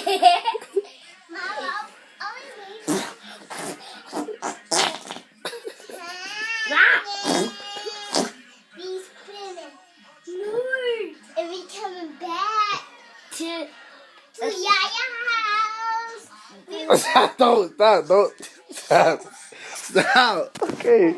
And we coming back to Yaya house. Stop, don't. Stop. Okay.